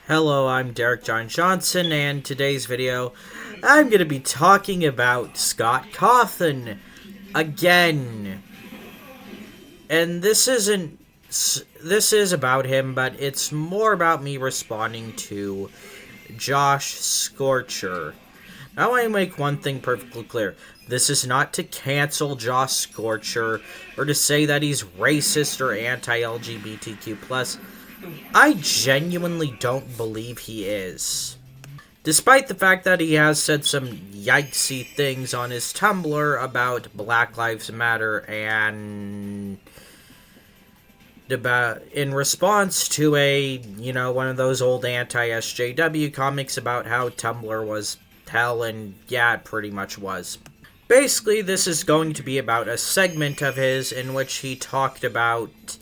Hello, I'm Derek John Johnson, and today's video, I'm going to be talking about Scott Cawthon again. And this is about him, but it's more about me responding to Josh Scorcher. Now, I want to make one thing perfectly clear. This is not to cancel Josh Scorcher or to say that he's racist or anti-LGBTQ+. I genuinely don't believe he is. Despite the fact that he has said some yikesy things on his Tumblr about Black Lives Matter and in response to one of those old anti-SJW comics about how Tumblr was hell, and yeah, it pretty much was. Basically, this is going to be about a segment of his in which he talked about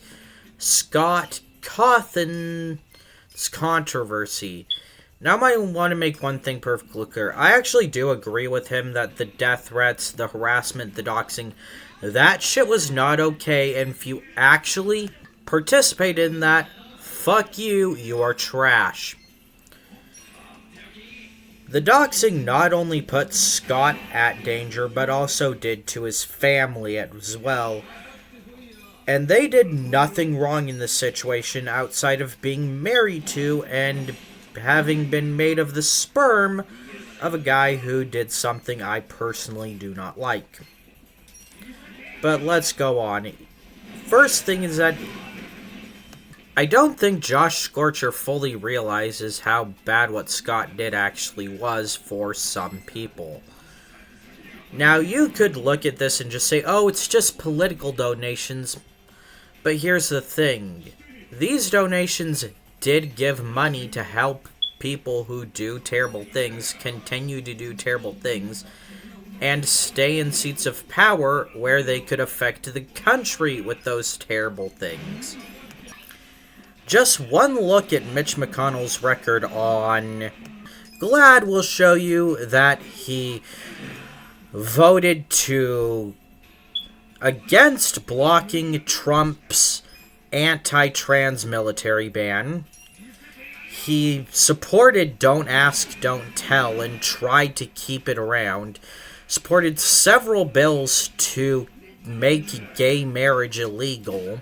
Scott Cawthon's controversy. Now, I want to make one thing perfectly clear. I actually do agree with him that the death threats, the harassment, the doxing, that shit was not okay, and if you actually participated in that, fuck you, you are trash. The doxing not only put Scott at danger, but also did to his family as well. And they did nothing wrong in this situation outside of being married to and having been made of the sperm of a guy who did something I personally do not like. But let's go on. First thing is that I don't think Josh Scorcher fully realizes how bad what Scott did actually was for some people. Now, you could look at this and just say, oh, it's just political donations. But here's the thing. These donations did give money to help people who do terrible things continue to do terrible things and stay in seats of power where they could affect the country with those terrible things. Just one look at Mitch McConnell's record on GLAAD will show you that he voted against blocking Trump's anti-trans military ban. He supported Don't Ask, Don't Tell and tried to keep it around. Supported several bills to make gay marriage illegal.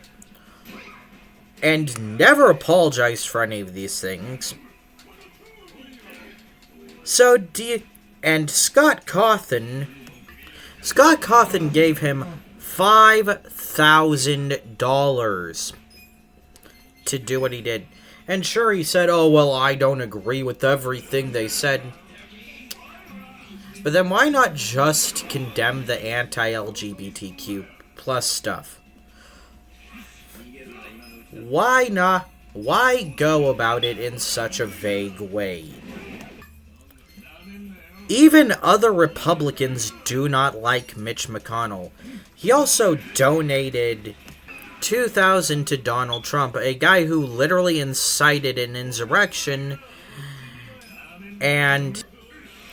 And never apologized for any of these things. And Scott Cawthon gave him $5,000 to do what he did. And sure, he said, oh, well, I don't agree with everything they said. But then why not just condemn the anti-LGBTQ plus stuff? Why not? Why go about it in such a vague way? Even other Republicans do not like Mitch McConnell. He also donated $2,000 to Donald Trump, a guy who literally incited an insurrection and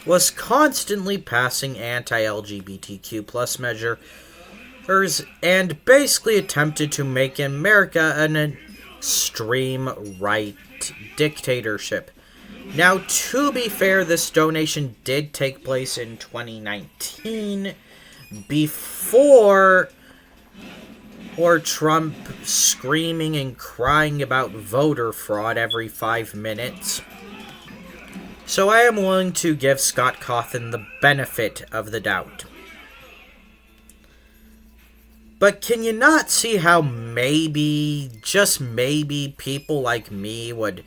was constantly passing anti-LGBTQ plus measures and basically attempted to make America an extreme right dictatorship. Now, to be fair, this donation did take place in 2019, before Trump screaming and crying about voter fraud every 5 minutes. So I am willing to give Scott Cawthon the benefit of the doubt. But can you not see how maybe, just maybe, people like me would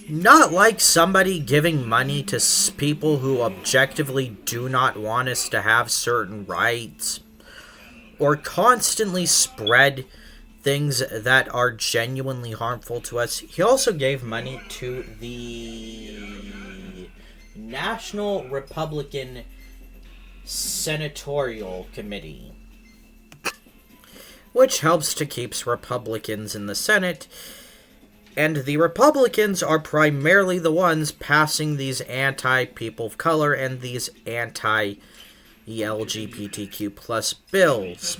not like somebody giving money to people who objectively do not want us to have certain rights, or constantly spread things that are genuinely harmful to us? He also gave money to the National Republican Senatorial Committee, which helps to keep Republicans in the Senate, and the Republicans are primarily the ones passing these anti-people of color and these anti-LGBTQ plus bills.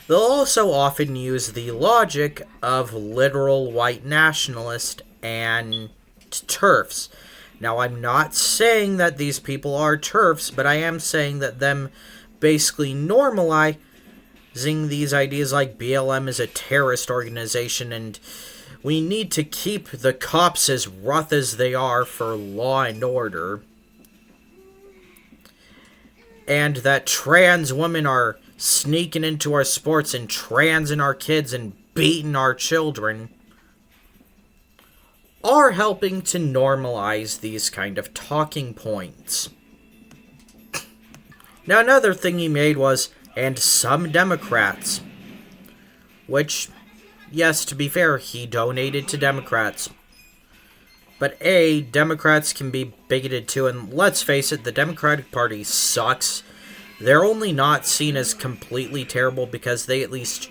They'll also often use the logic of literal white nationalists and TERFs. Now, I'm not saying that these people are TERFs, but I am saying that them basically normalizing these ideas like BLM is a terrorist organization, and we need to keep the cops as rough as they are for law and order. And that trans women are sneaking into our sports and transing our kids and beating our children are helping to normalize these kind of talking points. Now, another thing he made was, and some Democrats, which, yes, to be fair, he donated to Democrats. But A, Democrats can be bigoted too, and let's face it, the Democratic Party sucks. They're only not seen as completely terrible because they at least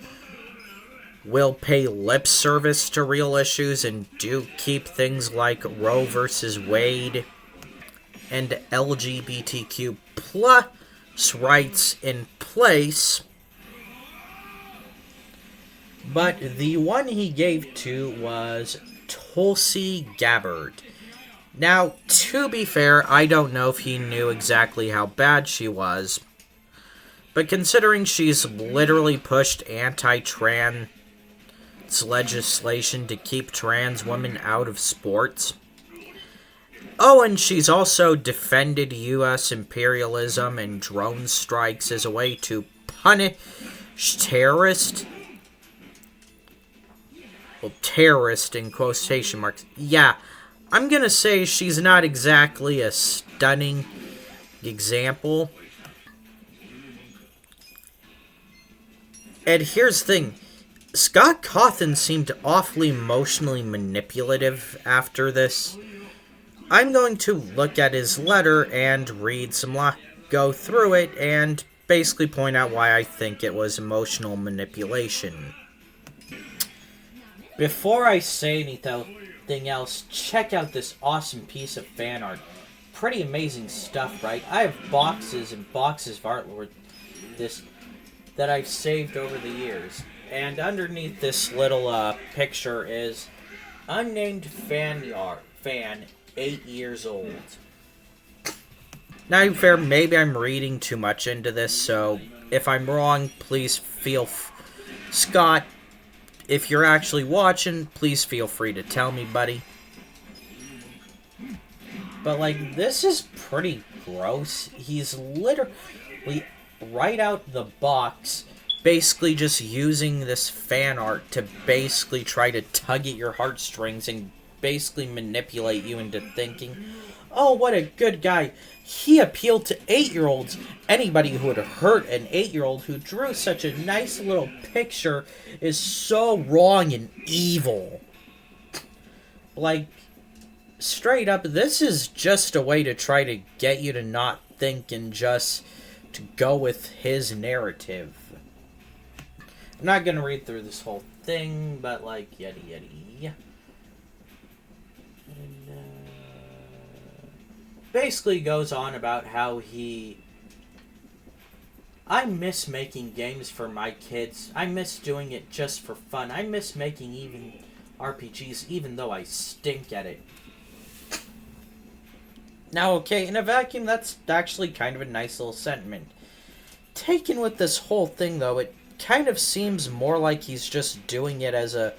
will pay lip service to real issues and do keep things like Roe versus Wade and LGBTQ plus rights in place. But the one he gave to was Tulsi Gabbard. Now, to be fair, I don't know if he knew exactly how bad she was, but considering she's literally pushed anti-trans legislation to keep trans women out of sports. Oh, and she's also defended U.S. imperialism and drone strikes as a way to punish terrorists. Well, terrorist in quotation marks. Yeah, I'm gonna say she's not exactly a stunning example. And here's the thing. Scott Cawthon seemed awfully emotionally manipulative after this. I'm going to look at his letter and read some go through it and basically point out why I think it was emotional manipulation. Before I say anything else, check out this awesome piece of fan art. Pretty amazing stuff, right? I have boxes and boxes of artwork that I've saved over the years. And underneath this little picture is unnamed fan, 8 years old. Now, fair, maybe I'm reading too much into this, so if I'm wrong, please feel... Scott, if you're actually watching, please feel free to tell me, buddy. But, like, this is pretty gross. He's literally right out the box basically just using this fan art to basically try to tug at your heartstrings and basically manipulate you into thinking, oh, what a good guy. He appealed to 8-year-olds. Anybody who would hurt an 8-year-old who drew such a nice little picture is so wrong and evil. Like, straight up, this is just a way to try to get you to not think and just to go with his narrative. I'm not going to read through this whole thing, but like, yada yada. And, basically goes on about how I miss making games for my kids. I miss doing it just for fun. I miss making even RPGs, even though I stink at it. Now, okay, in a vacuum, that's actually kind of a nice little sentiment. Taken with this whole thing, though, it kind of seems more like he's just doing it as a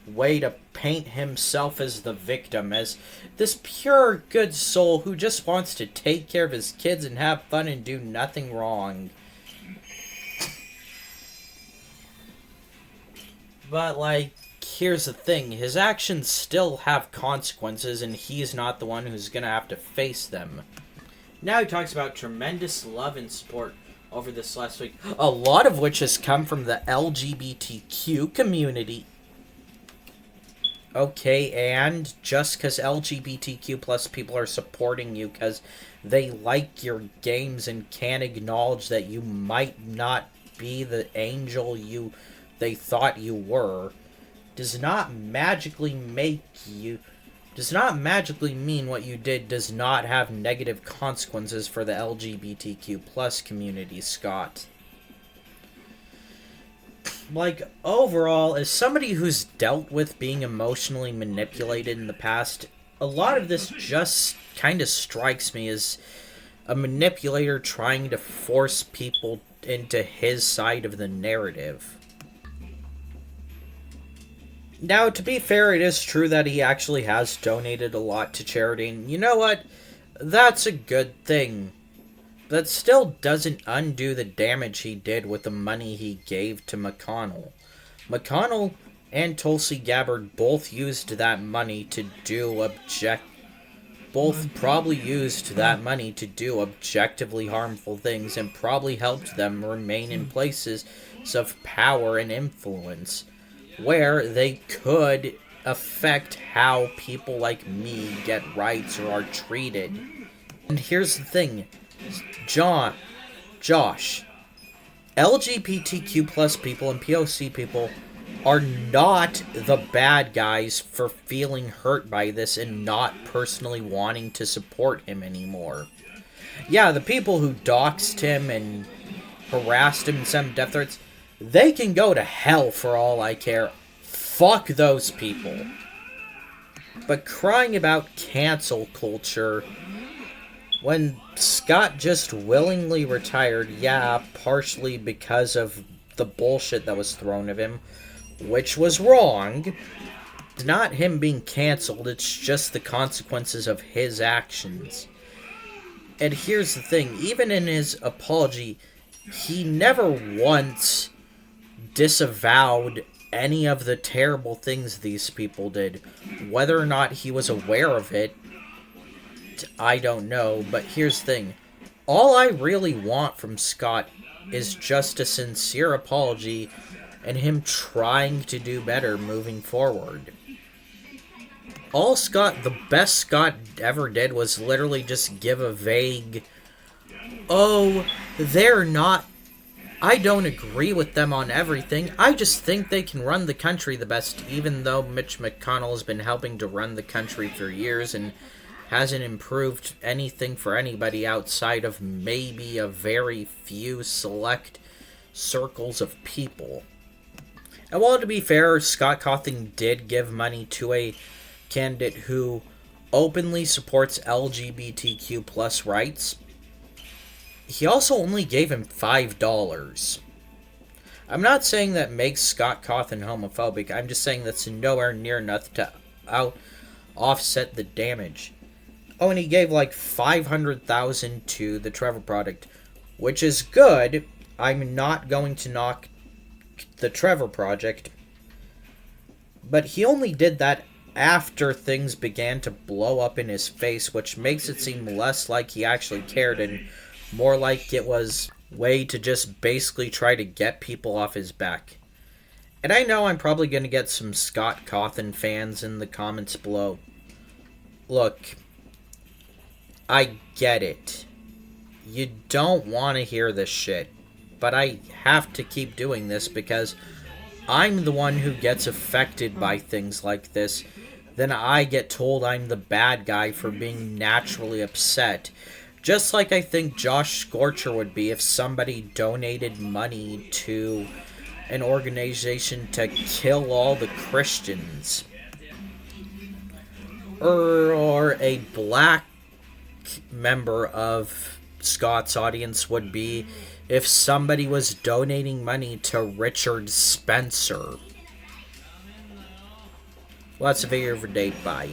way to paint himself as the victim, as this pure good soul who just wants to take care of his kids and have fun and do nothing wrong. But, like, here's the thing. His actions still have consequences, and he's not the one who's gonna have to face them. Now he talks about tremendous love and support over this last week, a lot of which has come from the LGBTQ community. Okay, and just because LGBTQ plus people are supporting you because they like your games and can't acknowledge that you might not be the angel they thought you were, does not magically mean what you did does not have negative consequences for the LGBTQ plus community, Scott. Like, overall, as somebody who's dealt with being emotionally manipulated in the past, a lot of this just kind of strikes me as a manipulator trying to force people into his side of the narrative. Now, to be fair, it is true that he actually has donated a lot to charity, and you know what? That's a good thing. That still doesn't undo the damage he did with the money he gave to McConnell. McConnell and Tulsi Gabbard both used that money to do objectively harmful things, and probably helped them remain in places of power and influence where they could affect how people like me get rights or are treated. And here's the thing, Josh, LGBTQ plus people and POC people are not the bad guys for feeling hurt by this and not personally wanting to support him anymore. Yeah, the people who doxed him and harassed him and sent him death threats, they can go to hell for all I care. Fuck those people. But crying about cancel culture when Scott just willingly retired, yeah, partially because of the bullshit that was thrown at him, which was wrong. It's not him being canceled, it's just the consequences of his actions. And here's the thing, even in his apology, he never once disavowed any of the terrible things these people did. Whether or not he was aware of it, I don't know, but here's the thing. All I really want from Scott is just a sincere apology and him trying to do better moving forward. The best Scott ever did was literally just give a vague, oh, I don't agree with them on everything, I just think they can run the country the best, even though Mitch McConnell has been helping to run the country for years and hasn't improved anything for anybody outside of maybe a very few select circles of people. And while, to be fair, Scott Cawthon did give money to a candidate who openly supports LGBTQ plus rights, he also only gave him $5. I'm not saying that makes Scott Cawthon homophobic, I'm just saying that's nowhere near enough to offset the damage. Oh, and he gave like $500,000 to the Trevor Project, which is good. I'm not going to knock the Trevor Project, but he only did that after things began to blow up in his face, which makes it seem less like he actually cared and more like it was a way to just basically try to get people off his back. And I know I'm probably going to get some Scott Cawthon fans in the comments below. Look, I get it. You don't want to hear this shit, but I have to keep doing this because I'm the one who gets affected by things like this. Then I get told I'm the bad guy for being naturally upset. Just like I think Josh Scorcher would be if somebody donated money to an organization to kill all the Christians. Or a black member of Scott's audience would be if somebody was donating money to Richard Spencer. Well, that's a video for date. Bye.